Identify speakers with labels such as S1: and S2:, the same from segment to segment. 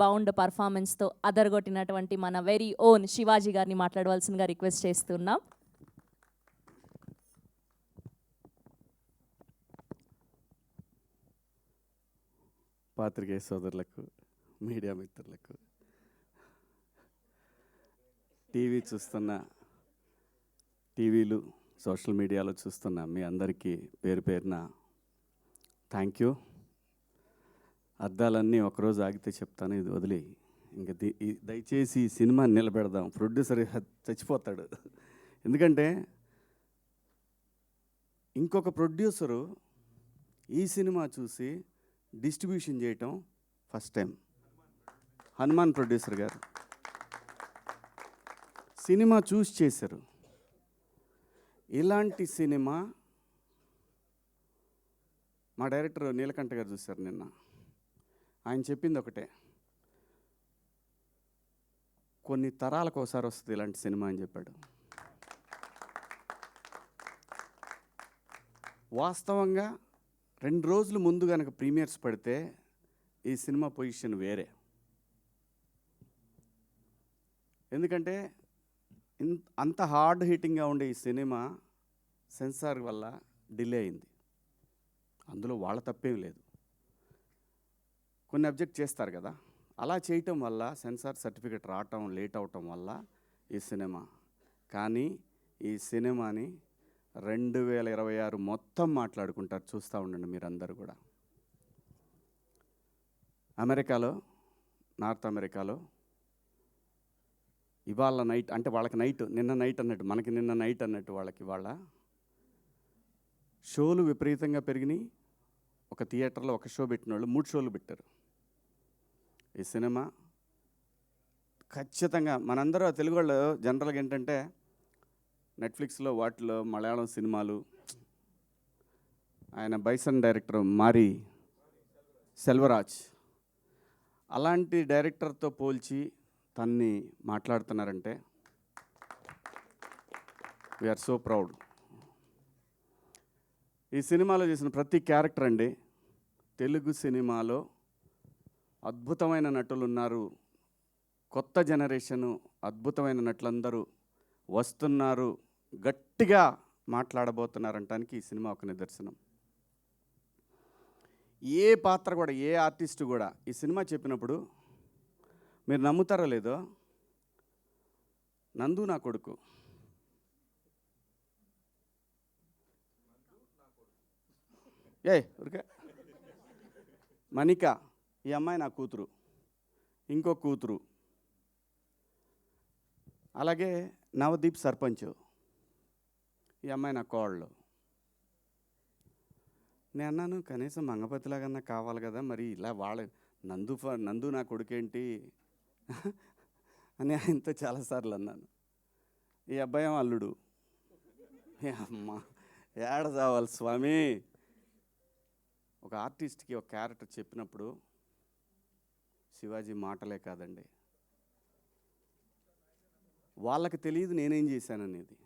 S1: Bound పర్ఫార్మెన్స్తో అదరగొట్టినటువంటి మన very own Shivaji గారిని మాట్లాడవలసిందిగా రిక్వెస్ట్ చేస్తున్నాం.
S2: పాత్రికేయ సోదరులకు, మీడియా మిత్రులకు, టీవీ చూస్తున్న, టీవీలు సోషల్ మీడియాలో చూస్తున్న మీ అందరికీ పేరు పేరున థ్యాంక్ యూ. అద్దాలన్నీ ఒకరోజు ఆగితే చెప్తాను, ఇది వదిలి ఇంకా దయచేసి ఈ సినిమా నిలబెడదాం. ప్రొడ్యూసర్ చచ్చిపోతాడు. ఎందుకంటే ఇంకొక ప్రొడ్యూసరు ఈ సినిమా చూసి డిస్ట్రిబ్యూషన్ చేయటం ఫస్ట్ టైం. హనుమాన్ ప్రొడ్యూసర్ గారు సినిమా చూసి చేశారు. ఇలాంటి సినిమా మా డైరెక్టర్ నీలకంఠ గారు చూశారు నిన్న. ఆయన చెప్పింది ఒకటే, కొన్ని తరాలకు ఒకసారి వస్తుంది ఇలాంటి సినిమా అని చెప్పాడు. వాస్తవంగా 2 రోజుల ముందు కనుక ప్రీమియర్స్ పడితే ఈ సినిమా పొజిషన్ వేరే. ఎందుకంటే అంత హార్డ్ హిట్టింగ్గా ఉండే ఈ సినిమా సెన్సార్ వల్ల డిలే అయింది. అందులో వాళ్ళ తప్పేం లేదు, కొన్ని అబ్జెక్ట్ చేస్తారు కదా. అలా చేయటం వల్ల సెన్సార్ సర్టిఫికెట్ రావటం లేట్ అవటం వల్ల ఈ సినిమా, కానీ ఈ సినిమాని 2026 మొత్తం మాట్లాడుకుంటారు. చూస్తూ ఉండండి మీరందరూ కూడా. అమెరికాలో, నార్త్ అమెరికాలో ఇవాళ నైట్, అంటే వాళ్ళకి నైట్, నిన్న నైట్ అన్నట్టు, మనకి నిన్న నైట్ అన్నట్టు వాళ్ళకి ఇవాళ షోలు విపరీతంగా పెరిగినాయి. ఒక థియేటర్లో ఒక షో పెట్టిన వాళ్ళు 3 షోలు పెట్టారు. ఈ సినిమా ఖచ్చితంగా మనందరూ తెలుగు వాళ్ళు జనరల్గా ఏంటంటే నెట్ఫ్లిక్స్లో వాటిలో మలయాళం సినిమాలు, ఆయన బైసన్ డైరెక్టర్ మారి సెల్వరాజ్ అలాంటి డైరెక్టర్తో పోల్చి తన్ని మాట్లాడుతున్నారంటే వీఆర్ సో ప్రౌడ్. ఈ సినిమాలో చేసిన ప్రతి క్యారెక్టర్ అండి, తెలుగు సినిమాలో అద్భుతమైన నటులు ఉన్నారు. కొత్త జనరేషను అద్భుతమైన నటులందరూ వస్తున్నారు, గట్టిగా మాట్లాడబోతున్నారంటానికి ఈ సినిమా ఒక నిదర్శనం. ఏ పాత్ర కూడా, ఏ ఆర్టిస్టు కూడా ఈ సినిమా చెప్పినప్పుడు మీరు నమ్ముతారో లేదో, నందు నా కొడుకు, ఊరికే మణిక ఈ అమ్మాయి నా కూతురు, ఇంకో కూతురు, అలాగే నవదీప్ సర్పంచ్ ఈ అమ్మాయి నా కోళ్ళు. నేను అన్నాను కనీసం మంగపతిలాగన్నా కావాలి కదా, మరి ఇలా వాళ్ళ నందు నా కొడుకేంటి అని ఆయనతో చాలాసార్లు అన్నాను. ఈ అబ్బాయి అల్లుడు. అమ్మ ఏడ చావాలి స్వామి. ఒక ఆర్టిస్ట్కి ఒక క్యారెక్టర్ చెప్పినప్పుడు శివాజీ మాటలే కాదండి, వాళ్ళకి తెలియదు నేనేం చేశాననేది.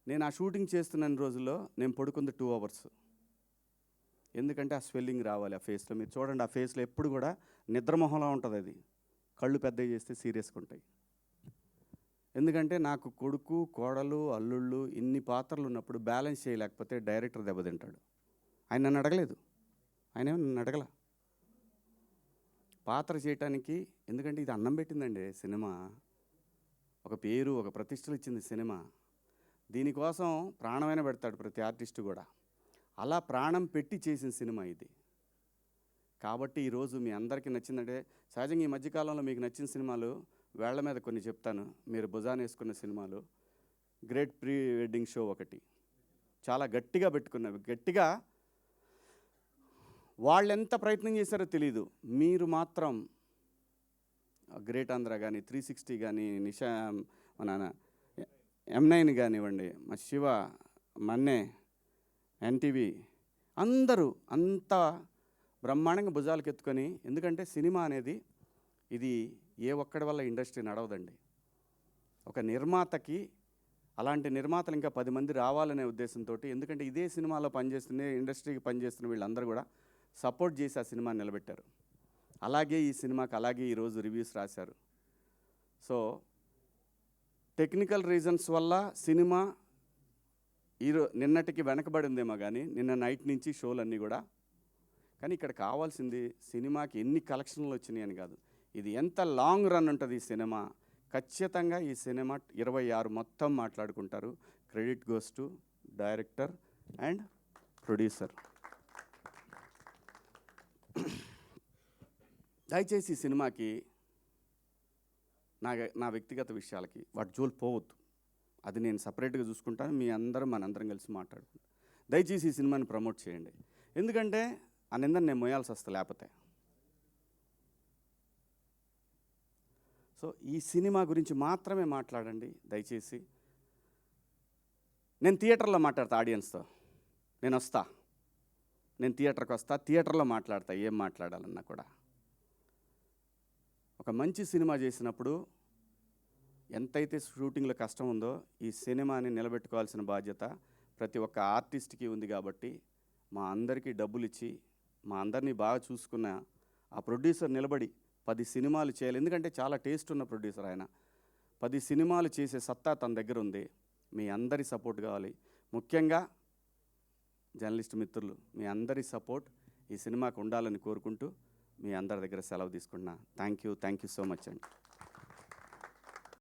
S2: నేను ఆ షూటింగ్ చేస్తున్న రోజుల్లో నేను పడుకుంది 2 hours. ఎందుకంటే ఆ స్వెల్లింగ్ రావాలి ఆ ఫేస్లో. మీరు చూడండి, ఆ ఫేస్లో ఎప్పుడు కూడా నిద్రమొహంలా ఉంటుంది. అది కళ్ళు పెద్దవి చేస్తే సీరియస్గా ఉంటాయి. ఎందుకంటే నాకు కొడుకు, కోడలు, అల్లుళ్ళు ఇన్ని పాత్రలు ఉన్నప్పుడు బ్యాలెన్స్ చేయలేకపోతే డైరెక్టర్ దెబ్బతింటాడు. ఆయన నన్ను అడగలేదు, ఆయన ఏమో నన్ను అడగల పాత్ర చేయటానికి. ఎందుకంటే ఇది అన్నం పెట్టిందండి సినిమా, ఒక పేరు, ఒక ప్రతిష్టలు ఇచ్చింది సినిమా. దీనికోసం ప్రాణమైన పెడతాడు ప్రతి ఆర్టిస్టు కూడా. అలా ప్రాణం పెట్టి చేసిన సినిమా ఇది. కాబట్టి ఈరోజు మీ అందరికీ నచ్చిందంటే, సహజంగా ఈ మధ్యకాలంలో మీకు నచ్చిన సినిమాలు వేళ్ల మీద కొన్ని చెప్తాను. మీరు భుజాన వేసుకున్న సినిమాలు, గ్రేట్ ప్రీ వెడ్డింగ్ షో ఒకటి చాలా గట్టిగా పెట్టుకున్నవి. గట్టిగా వాళ్ళు ఎంత ప్రయత్నం చేశారో తెలీదు, మీరు మాత్రం గ్రేట్ ఆంధ్ర కానీ, 360 కానీ, నిషా, మన M9 కానివ్వండి, మా శివ, మన్నే, ఎన్టీవీ అందరూ అంత బ్రహ్మాండంగా భుజాలకు ఎత్తుకొని. ఎందుకంటే సినిమా అనేది ఇది ఏ ఒక్కడి వల్ల ఇండస్ట్రీ నడవదండి. ఒక నిర్మాతకి, అలాంటి నిర్మాతలు ఇంకా 10 మంది రావాలనే ఉద్దేశంతో, ఎందుకంటే ఇదే సినిమాలో పనిచేస్తున్న, ఇండస్ట్రీకి పనిచేస్తున్న వీళ్ళందరూ కూడా సపోర్ట్ చేసి ఆ సినిమాని నిలబెట్టారు. అలాగే ఈ సినిమాకి అలాగే ఈరోజు రివ్యూస్ రాశారు. సో టెక్నికల్ రీజన్స్ వల్ల సినిమా నిన్నటికి వెనకబడిందేమో కానీ నిన్న నైట్ నుంచి షోలన్నీ కూడా. కానీ ఇక్కడ కావాల్సింది సినిమాకి ఎన్ని కలెక్షన్లు వచ్చినాయి అని కాదు, ఇది ఎంత లాంగ్ రన్ ఉంటుంది ఈ సినిమా. ఖచ్చితంగా ఈ సినిమా 26 మొత్తం మాట్లాడుకుంటారు. Credit goes to director and producer. దయచేసి ఈ సినిమాకి నా వ్యక్తిగత విషయాలకి వాటి జోలు పోవద్దు. అది నేను సపరేట్గా చూసుకుంటాను. మీ అందరం మనందరం కలిసి మాట్లాడుకుంటాం. దయచేసి ఈ సినిమాని ప్రమోట్ చేయండి. ఎందుకంటే ఆ నిందని నేను మోయాల్సి వస్తా లేకపోతే. సో ఈ సినిమా గురించి మాత్రమే మాట్లాడండి దయచేసి. నేను థియేటర్లో మాట్లాడతా ఆడియన్స్తో. నేను థియేటర్కి వస్తా, థియేటర్లో మాట్లాడతా ఏం మాట్లాడాలన్నా కూడా. ఒక మంచి సినిమా చేసినప్పుడు ఎంతైతే షూటింగ్లో కష్టం ఉందో ఈ సినిమాని నిలబెట్టుకోవాల్సిన బాధ్యత ప్రతి ఒక్క ఆర్టిస్ట్కి ఉంది. కాబట్టి మా అందరికీ డబ్బులు ఇచ్చి మా అందరినీ బాగా చూసుకున్న ఆ ప్రొడ్యూసర్ నిలబడి 10 సినిమాలు చేయాలి. ఎందుకంటే చాలా టేస్ట్ ఉన్న ప్రొడ్యూసర్ ఆయన. 10 సినిమాలు చేసే సత్తా తన దగ్గర ఉంది. మీ అందరి సపోర్ట్ కావాలి. ముఖ్యంగా జర్నలిస్ట్ మిత్రులు మీ అందరి సపోర్ట్ ఈ సినిమాకు ఉండాలని కోరుకుంటూ మీ అందరి దగ్గర సెలవు తీసుకుంటున్నా. థ్యాంక్ యూ సో మచ్ అండి.